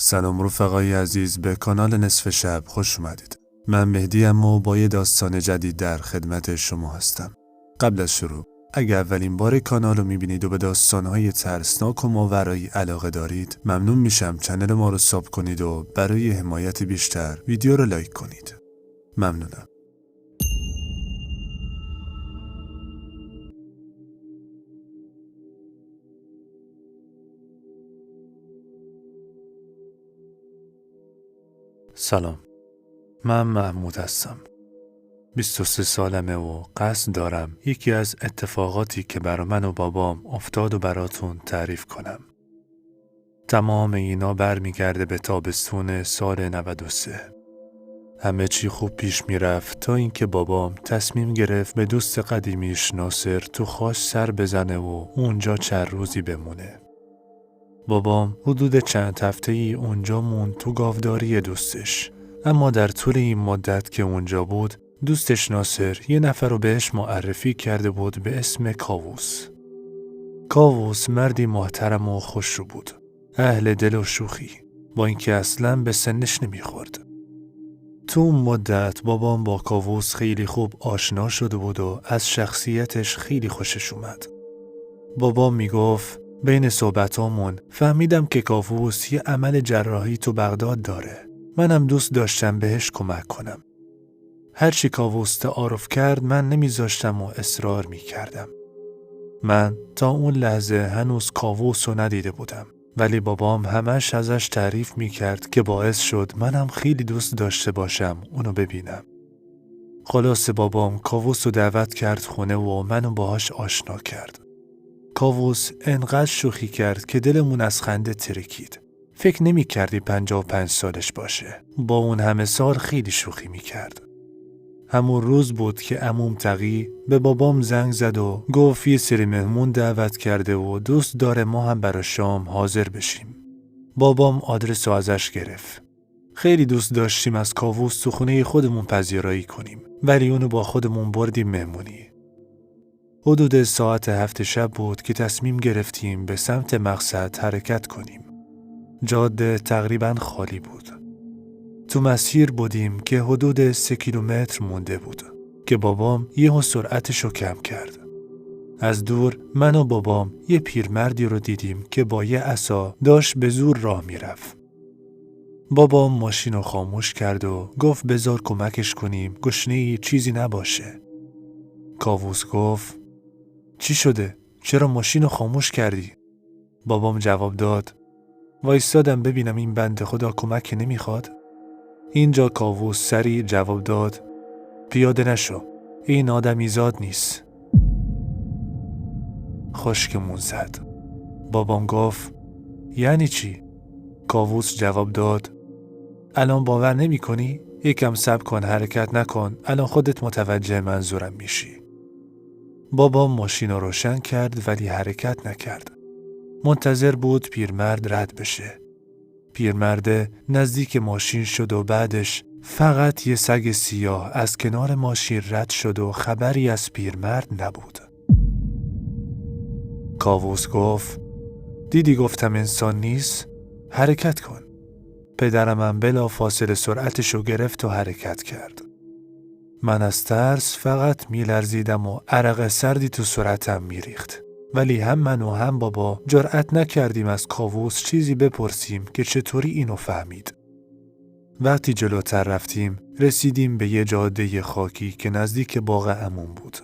سلام رفقای عزیز، به کانال نصف شب خوش اومدید. من مهدی ام و با یه داستان جدید در خدمت شما هستم. قبل از شروع، اگر اولین بار کانال رو میبینید و به داستانهای ترسناک و ماورایی علاقه دارید، ممنون میشم چنل ما رو ساب کنید و برای حمایت بیشتر ویدیو رو لایک کنید. ممنونم. سلام، من محمود هستم. 23 سالمه و قصد دارم یکی از اتفاقاتی که برا من و بابام افتاد و براتون تعریف کنم. تمام اینا برمیگرده به تابستون سال 93. همه چی خوب پیش میرفت تا اینکه بابام تصمیم گرفت به دوست قدیمیش ناصر تو خاص سر بزنه و اونجا چند روزی بمونه. بابام حدود چند هفته‌ای اونجا موند تو گاوداری دوستش، اما در طول این مدت که اونجا بود دوستش ناصر یه نفر رو بهش معرفی کرده بود به اسم کاووس. کاووس مردی محترم و خوشرو بود، اهل دل و شوخی، با اینکه اصلاً به سنش نمیخورد. تو اون مدت بابام با کاووس خیلی خوب آشنا شده بود و از شخصیتش خیلی خوشش اومد. بابام میگفت بین صحبتامون فهمیدم که کاووس یه عمل جراحی تو بغداد داره. منم دوست داشتم بهش کمک کنم. هرچی کاووس تعارف کرد من نمیذاشتم و اصرار میکردم. من تا اون لحظه هنوز کاووس رو ندیده بودم، ولی بابام همش ازش تعریف میکرد که باعث شد منم خیلی دوست داشته باشم اونو ببینم. خلاص بابام کاووس رو دعوت کرد خونه و منو باهاش آشنا کرد. کاووس انقدر شوخی کرد که دلمون از خنده ترکید. فکر نمی کردی 55 سالش باشه. با اون همه سال خیلی شوخی می کرد. همون روز بود که عموم تقی به بابام زنگ زد و گفت یه سری مهمون دعوت کرده و دوست داره ما هم برای شام حاضر بشیم. بابام آدرس رو ازش گرفت. خیلی دوست داشتیم از کاووس تو خونه خودمون پذیرایی کنیم، ولی اونو با خودمون بردیم مهمونی. حدود ساعت 7 شب بود که تصمیم گرفتیم به سمت مقصد حرکت کنیم. جاده تقریباً خالی بود. تو مسیر بودیم که حدود 3 کیلومتر مونده بود که بابام یهو سرعتشو کم کرد. از دور من و بابام یه پیرمردی رو دیدیم که با یه عصا داشت به زور راه میرفت. بابام ماشین رو خاموش کرد و گفت بذار کمکش کنیم، گشنه‌ای چیزی نباشه. کاووس گفت چی شده؟ چرا ماشین رو خاموش کردی؟ بابام جواب داد وایستادم ببینم این بنده خدا کمک نمیخواد. اینجا کاووس سریع جواب داد پیاده نشو، این آدمیزاد نیست. خشکمون زد. بابام گفت یعنی چی؟ کاووس جواب داد الان باور نمی کنی؟ یکم صبر کن، حرکت نکن، الان خودت متوجه منظورم میشی. بابام ماشین رو روشن کرد ولی حرکت نکرد. منتظر بود پیرمرد رد بشه. پیرمرد نزدیک ماشین شد و بعدش فقط یه سگ سیاه از کنار ماشین رد شد و خبری از پیرمرد نبود. کاووس گفت دیدی گفتم انسان نیست؟ حرکت کن. پدرمم بلا فاصله سرعتشو گرفت و حرکت کرد. من از ترس فقط میلرزیدم و عرق سردی تو صورتم میریخت. ولی هم من و هم بابا جرأت نکردیم از کاووس چیزی بپرسیم که چطوری اینو فهمید. وقتی جلوتر رفتیم رسیدیم به یه جاده خاکی که نزدیک باغ عموم بود.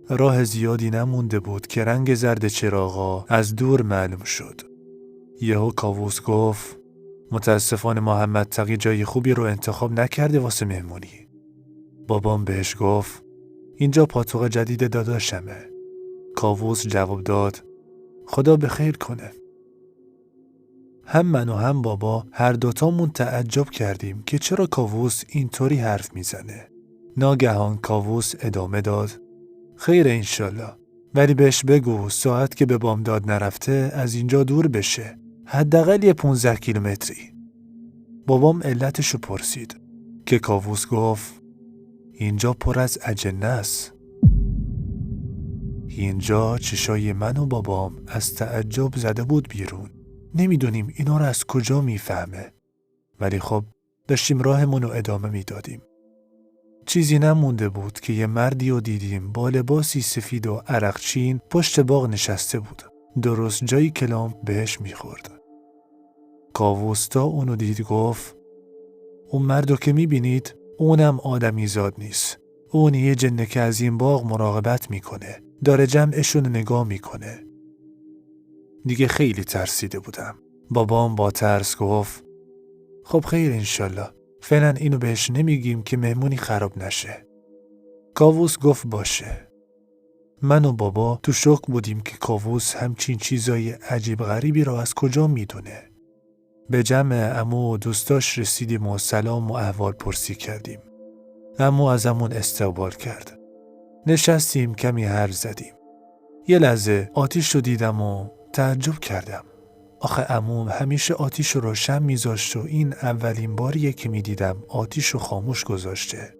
راه زیادی نمونده بود که رنگ زرد چراغا از دور معلوم شد. یهو کاووس گفت متاسفانه محمد تقی جای خوبی رو انتخاب نکرده واسه مهمونی. بابام بهش گفت اینجا پاتوق جدید داداشمه. کاووس جواب داد خدا به خیر کنه. هم من و هم بابا هر دوتامون تعجب کردیم که چرا کاووس اینطوری حرف میزنه. ناگهان کاووس ادامه داد خیر انشالله، ولی بهش بگو ساعت که به بامداد نرفته از اینجا دور بشه، حداقل یه 15 کیلومتری. بابام علتشو پرسید که کاووس گفت اینجا پر از اجنه است. اینجا چشای من و بابام از تعجب زده بود بیرون. نمیدونیم اینا رو از کجا میفهمه. ولی خب داشتیم راهمون رو ادامه میدادیم. چیزی نمونده بود که یه مردی رو دیدیم با لباسی سفید و عرقچین پشت باغ نشسته بود. درست جایی که لامپ بهش میخورد. کاووس تا اونو دید گفت اون مردو که میبینید اونم آدمی زاد نیست. اون یه جنه که از این باغ مراقبت میکنه. داره جمعشون نگاه میکنه. دیگه خیلی ترسیده بودم. بابام با ترس گفت خب خیر انشالله. فعلا اینو بهش نمیگیم که مهمونی خراب نشه. کاووس گفت باشه. من و بابا تو شوک بودیم که کاووس همچین چیزای عجیب غریبی را از کجا میدونه. به جمع عمو و دوستاش رسیدیم و سلام و احوال پرسی کردیم. عمو ازمون استقبال کرد. نشستیم کمی حرف زدیم. یه لحظه آتیش رو دیدم و تعجب کردم. آخه عموم همیشه آتیش رو روشن میذاشت و این اولین باریه که میدیدم آتیش رو خاموش گذاشته.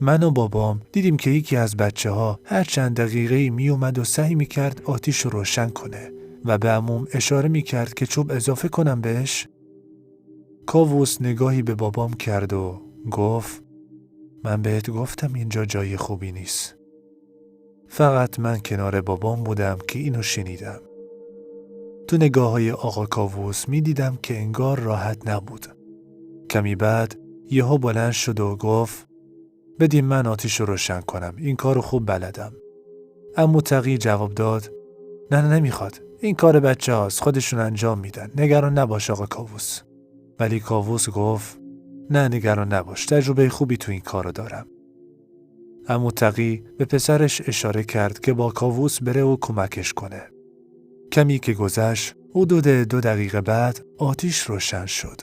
من و بابام دیدیم که یکی از بچه‌ها هر چند دقیقه‌ای میومد و سعی میکرد آتیش رو روشن کنه و به عموم اشاره میکرد که چوب اضافه کنم بهش. کاووس نگاهی به بابام کرد و گفت من بهت گفتم اینجا جای خوبی نیست. فقط من کنار بابام بودم که اینو شنیدم. تو نگاه‌های آقا کاووس میدیدم که انگار راحت نبود. کمی بعد یهو بلند شد و گفت بدیم من آتیش رو روشن کنم. این کارو خوب بلدم. عمو تقی جواب داد نه نمیخواد. این کار بچه هاست. خودشون انجام میدن. نگران نباش آقا کاووس. ولی کاووس گفت نه نگران نباش. تجربه خوبی تو این کارو دارم. عمو تقی به پسرش اشاره کرد که با کاووس بره و کمکش کنه. کمی که گذشت حدود 2 دقیقه بعد آتیش روشن شد.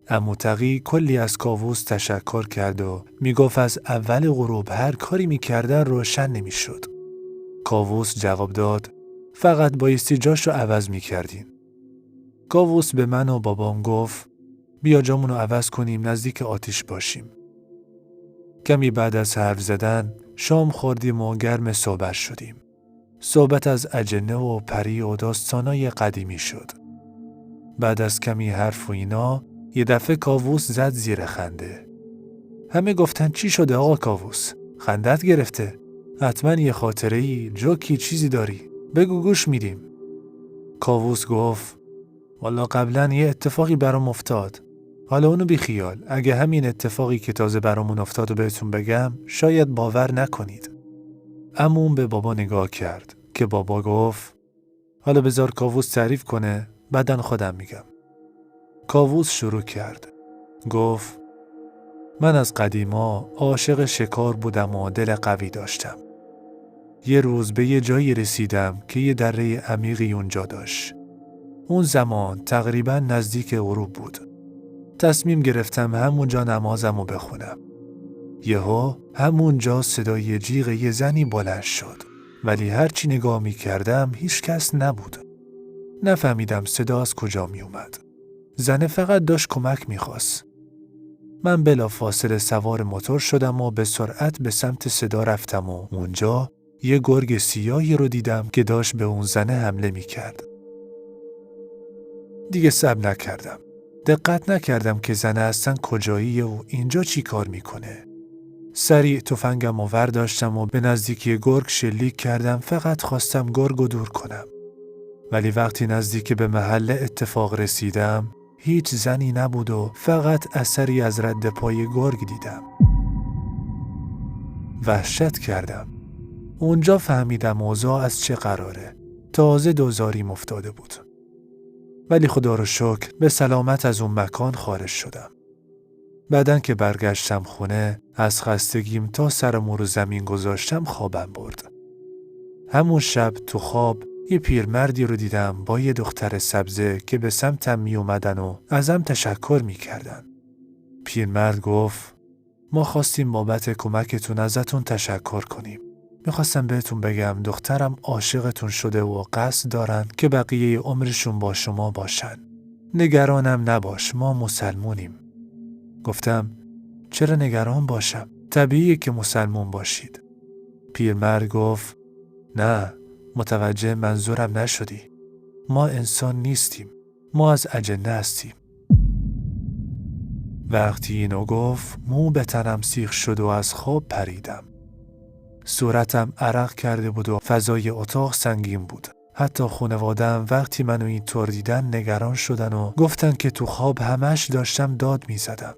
عمو تقی کلی از کاووس تشکر کرد و میگفت از اول غروب هر کاری میکردن روشن نمیشد. کاووس جواب داد فقط بایستی جاش رو عوض میکردین. کاووس به من و بابام گفت بیا جامونو عوض کنیم نزدیک آتیش باشیم. کمی بعد از حرف زدن شام خوردیم و گرم صحبت شدیم. صحبت از اجنه و پری و داستانای قدیمی شد. بعد از کمی حرف و اینا یه دفعه کاووس زد زیر خنده. همه گفتن چی شده آقا کاووس؟ خندت گرفته؟ حتما یه خاطره‌ای، جوکی چیزی داری. بگو گوش میدیم. کاووس گفت والا قبلا یه اتفاقی برام افتاد. حالا اونو بی خیال. اگه همین اتفاقی که تازه برامون افتاد و بهتون بگم شاید باور نکنید. عموم به بابا نگاه کرد که بابا گفت حالا بذار کاووس تعریف کنه بعدن خودم میگم. کاووس شروع کرد. گفت من از قدیما عاشق شکار بودم و دل قوی داشتم. یه روز به یه جایی رسیدم که یه دره عمیقی اونجا داشت. اون زمان تقریبا نزدیک غروب بود. تصمیم گرفتم همونجا نمازمو بخونم. یهو همونجا صدای جیغ یه زنی بلند شد. ولی هرچی نگاه می کردم هیچ کس نبود. نفهمیدم صدا از کجا می اومد. زنه فقط داشت کمک می خواست. من بلا فاصله سوار موتور شدم و به سرعت به سمت صدا رفتم و اونجا یه گرگ سیاهی رو دیدم که داشت به اون زنه حمله می کرد. دیگه صبر نکردم. دقت نکردم که زنه اصلا کجاییه و اینجا چی کار میکنه. سریع تفنگم رو ورداشتم و به نزدیکی گرگ شلیک کردم. فقط خواستم گرگ رو دور کنم. ولی وقتی نزدیک به محل اتفاق رسیدم هیچ زنی نبود و فقط اثری از رد پای گرگ دیدم. وحشت کردم. اونجا فهمیدم اوضاع از چه قراره. تازه دوزاریم افتاده بود. ولی خدا رو شکر به سلامت از اون مکان خارج شدم. بعدن که برگشتم خونه از خستگیم تا سرمو رو زمین گذاشتم خوابم برد. همون شب تو خواب یه پیرمردی رو دیدم با یه دختر سبزه که به سمتم می اومدن و ازم تشکر می کردن. پیرمرد گفت ما خواستیم بابت کمکتون ازتون تشکر کنیم. میخواستم بهتون بگم دخترم عاشقتون شده و قصد دارن که بقیه عمرشون با شما باشن. نگرانم نباش، ما مسلمونیم. گفتم چرا نگران باشم؟ طبیعیه که مسلمون باشید. پیرمرد گفت نه، متوجه منظورم نشدی. ما انسان نیستیم. ما از اجنه هستیم. وقتی اینو گفت مو به تنم سیخ شد و از خواب پریدم. صورتم عرق کرده بود و فضای اتاق سنگین بود. حتی خانواده‌ام وقتی منو اینطور دیدن نگران شدن و گفتن که تو خواب همش داشتم داد می زدم.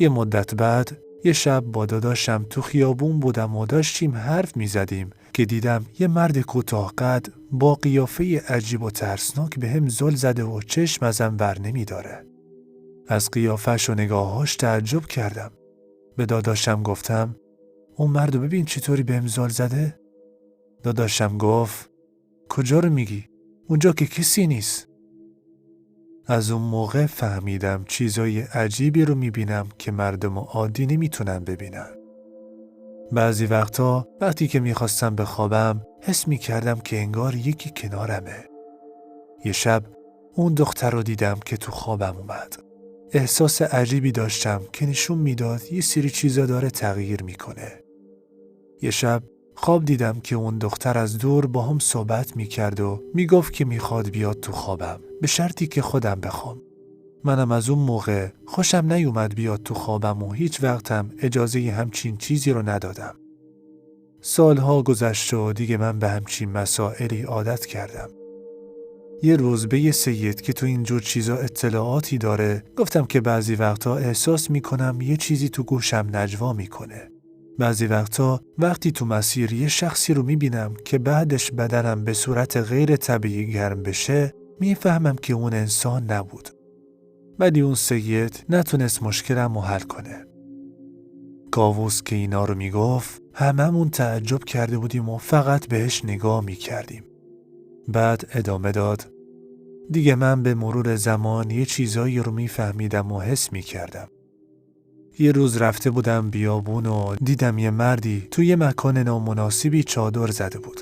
یه مدت بعد یه شب با داداشم تو خیابون بودم و داشتیم حرف می زدیم که دیدم یه مرد کوتاه قد با قیافه عجیب و ترسناک به هم زل زده و چشم ازم بر نمی داره. از قیافش و نگاهاش تعجب کردم. به داداشم گفتم اون مردو ببین چطوری بهم زل زده؟ داداشم گفت کجا رو میگی؟ اونجا که کسی نیست. از اون موقع فهمیدم چیزای عجیبی رو میبینم که مردم عادی نمیتونن ببینن. بعضی وقتا وقتی که میخواستم بخوابم حس میکردم که انگار یکی کنارمه. یه شب اون دختر رو دیدم که تو خوابم اومد. احساس عجیبی داشتم که نشون میداد یه سری چیزا داره تغییر میکنه. یه شب خواب دیدم که اون دختر از دور با هم صحبت میکرد و میگفت که میخواد بیاد تو خوابم به شرطی که خودم بخوام. منم از اون موقع خوشم نیومد بیاد تو خوابم و هیچ وقتم اجازه همچین چیزی رو ندادم. سالها گذشت و دیگه من به همچین مسائلی عادت کردم. یه روز به یه سید که تو اینجور چیزا اطلاعاتی داره گفتم که بعضی وقتا احساس میکنم یه چیزی تو گوشم نجوا میکنه. بعضی وقتا وقتی تو مسیر یه شخصی رو میبینم که بعدش بدنم به صورت غیر طبیعی گرم بشه میفهمم که اون انسان نبود. ولی اون سید نتونست مشکلم رو حل کنه. کاووس که اینا رو میگفت هممون تعجب کرده بودیم و فقط بهش نگاه میکردیم. بعد ادامه داد دیگه من به مرور زمان یه چیزایی رو میفهمیدم و حس میکردم. یه روز رفته بودم بیابون و دیدم یه مردی توی یه مکان نامناسبی چادر زده بود.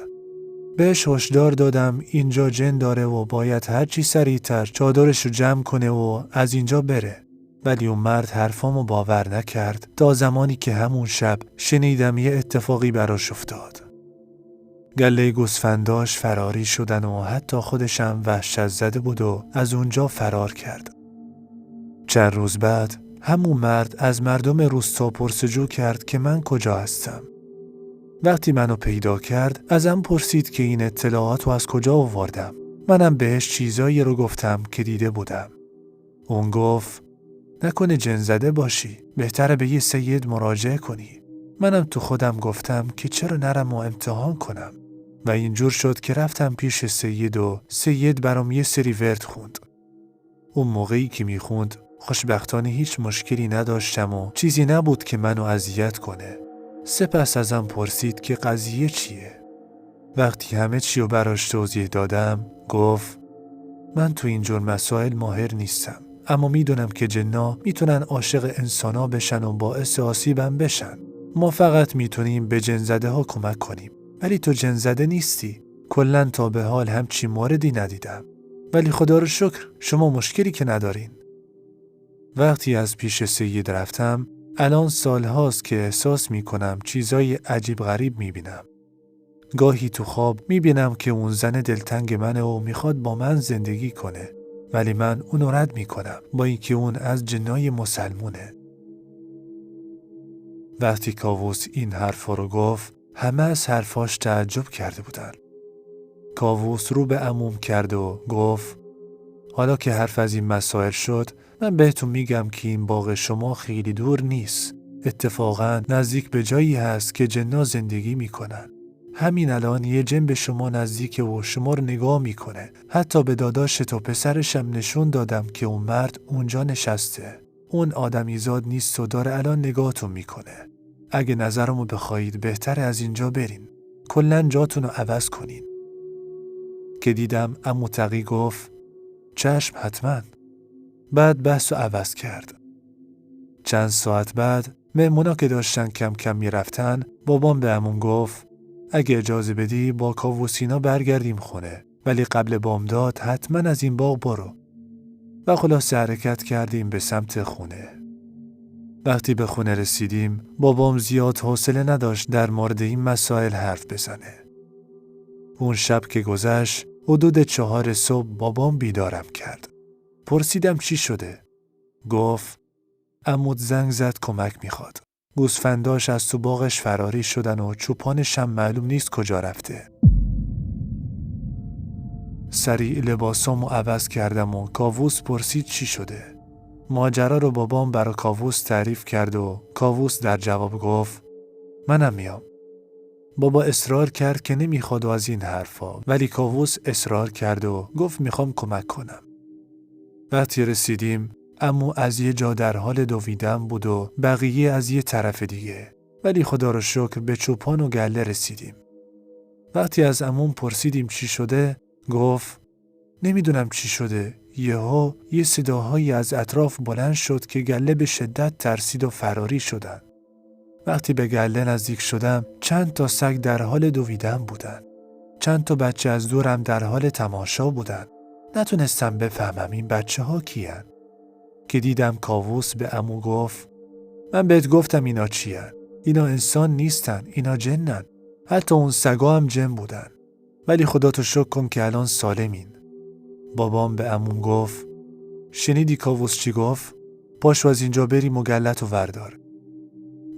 بهش هشدار دادم اینجا جن داره و باید هرچی سریعتر چادرش رو جمع کنه و از اینجا بره. ولی اون مرد حرفامو باور نکرد تا زمانی که همون شب شنیدم یه اتفاقی براش افتاد. گله گوسفنداش فراری شدن و حتی خودشم وحشت زده بود و از اونجا فرار کرد. چند روز بعد همون مرد از مردم روستا پرسجو کرد که من کجا هستم. وقتی منو پیدا کرد ازم پرسید که این اطلاعات رو از کجا آوردم. منم بهش چیزایی رو گفتم که دیده بودم. اون گفت نکنه جن زده باشی، بهتره به یه سید مراجعه کنی. منم تو خودم گفتم که چرا نرم و امتحان کنم و اینجور شد که رفتم پیش سید و سید برام یه سری ورد خوند. اون موقعی که میخوند خوشبختانه هیچ مشکلی نداشتم و چیزی نبود که منو اذیت کنه. سپس ازم پرسید که قضیه چیه. وقتی همه چی رو براش توضیح دادم گفت من تو اینجور مسائل ماهر نیستم، اما میدونم که جنا میتونن عاشق انسانا بشن و باعث آسیبم بشن. ما فقط میتونیم به جن زده ها کمک کنیم. ولی تو جن زده نیستی. کلن تا به حال همچی موردی ندیدم. ولی خدا رو شکر شما مشکلی که ندارین. وقتی از پیش سید رفتم الان سالهاست که احساس میکنم چیزای عجیب غریب میبینم. گاهی تو خواب میبینم که اون زن دلتنگ منه و میخواد با من زندگی کنه، ولی من اونو رد میکنم با اینکه اون از جنای مسلمونه. وقتی کاووس این حرفا رو گفت همه از حرفاش تعجب کرده بودن. کاووس رو به عموم کرد و گفت حالا که حرف از این مسائل شد من بهتون میگم که این باغ شما خیلی دور نیست. اتفاقاً نزدیک به جایی هست که جنا زندگی میکنن. همین الان یه جن به شما نزدیکه و شما رو نگاه میکنه. حتی به داداشت و پسرشم نشون دادم که اون مرد اونجا نشسته. اون آدمیزاد نیست و داره الان نگاهتون میکنه. اگه نظرمو بخواید بهتره از اینجا برین. کلاً جاتون رو عوض کنین. که دیدم عمو تقی گفت چشم حتماً. بعد بحث رو عوض کرد. چند ساعت بعد مهمونا که داشتن کم کم میرفتن بابام به عموم گفت اگه اجازه بدی با کاووسینا برگردیم خونه، ولی قبل بامداد حتما از این باغ برو. و خلاص حرکت کردیم به سمت خونه. وقتی به خونه رسیدیم بابام زیاد حوصله نداشت در مورد این مسائل حرف بزنه. اون شب که گذشت حدود 4 صبح بابام بیدارم کرد. پرسیدم چی شده؟ گفت عموت زنگ زد کمک میخواد. گوسفنداش از تو باغش فراری شدن و چوپانش هم معلوم نیست کجا رفته. سریع لباسامو عوض کردم و کاووس پرسید چی شده. ماجرا رو بابام برا کاووس تعریف کرد و کاووس در جواب گفت منم میام. بابا اصرار کرد که نمیخواد و از این حرفا، ولی کاووس اصرار کرد و گفت میخوام کمک کنم. وقتی رسیدیم عمو از یه جا در حال دویدن بود و بقیه از یه طرف دیگه، ولی خدا رو شکر به چوپان و گله رسیدیم. وقتی از عموم پرسیدیم چی شده گفت نمیدونم چی شده، یهو یه صداهایی از اطراف بلند شد که گله به شدت ترسید و فراری شدن. وقتی به گله نزدیک شدم چند تا سگ در حال دویدن بودن. چند تا بچه از دورم در حال تماشا بودن. نتونستم بفهمم این بچه ها کیان. که دیدم کاووس به عمو گفت من بهت گفتم اینا چیان. اینا انسان نیستن، اینا جنن. حتی اون سگا هم جن بودن. ولی خدا تو شکر کن که الان سالمین. بابام به عموم گفت شنیدی کاووس چی گفت؟ پاشو از اینجا بریم و گله‌تو وردار.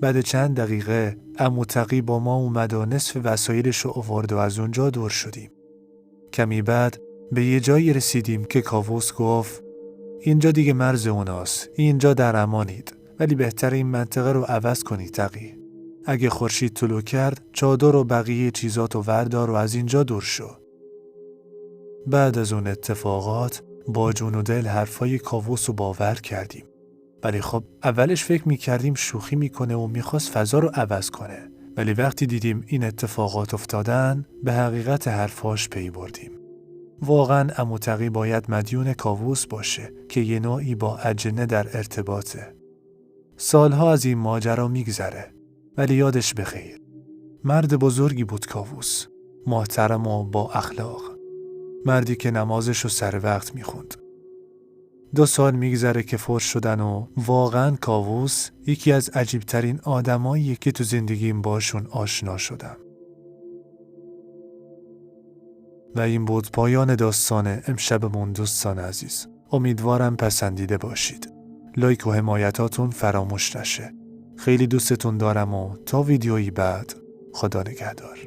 بعد چند دقیقه عمو تقی با ما اومد و نصف وسایلشو آورد و از اونجا دور شدیم. کمی بعد به یه جایی رسیدیم که کاووس گفت اینجا دیگه مرز اوناست، اینجا در امانید، ولی بهتر این منطقه رو عوض کنی تقی. اگه خورشید طلوع کرد چادر و بقیه چیزاتو وردار و از اینجا دور شو. بعد از اون اتفاقات با جون و دل حرفای کاووس رو باور کردیم. ولی خب اولش فکر میکردیم شوخی میکنه و میخواست فضا رو عوض کنه. ولی وقتی دیدیم این اتفاقات افتادن به حقیقت حرفاش پی بردیم. واقعا عمو تقی باید مدیون کاووس باشه که یه نوعی با اجنه در ارتباطه. سالها از این ماجرا میگذره، ولی یادش بخیر. مرد بزرگی بود کاووس، محترم و با اخلاق. مردی که نمازشو سر وقت میخوند. 2 سال میگذره که فوت شدن و واقعا کاووس یکی از عجیبترین آدماییه که تو زندگیم باشون آشنا شدم. و این بود پایان داستان امشبمون دوستان عزیز. امیدوارم پسندیده باشید. لایک و حمایتاتون فراموش نشه. خیلی دوستتون دارم و تا ویدیویی بعد خدا نگهدار.